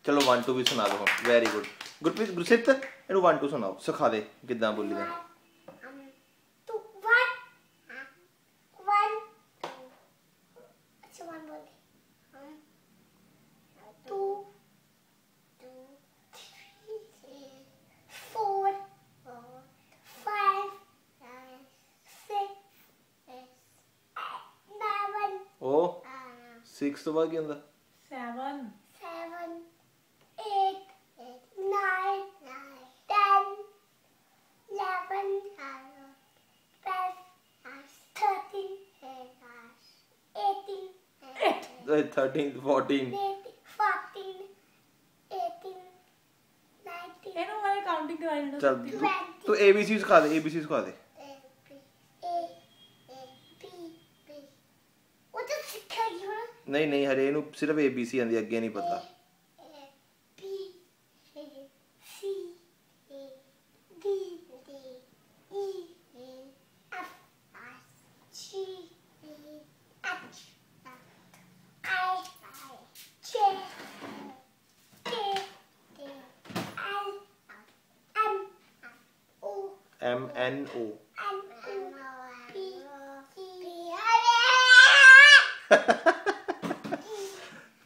चलो 1 2 भी सुना दो हुण। वेरी गुड गुरप्रीत गुरसित इनू 1 2 सुनाओ सिखा दे किदां बोली दा। ओ 6 तो बाद की हुंदा 7 7 8 9 10 11 12 13 18 13 14 14 18 19 ਇਹਨੂੰ ਵਾਲੇ ਕਾਊਂਟਿੰਗ ਕਰਾਈ ਨਾ। चल तू ABC सिखा दे ABC सिखा दे। नहीं नहीं हरे इनू सिर्फ ABC आंदी अगे नहीं पता। MNO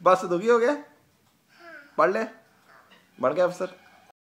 बस दुखी हो गया पढ़ ले बन गया अफसर।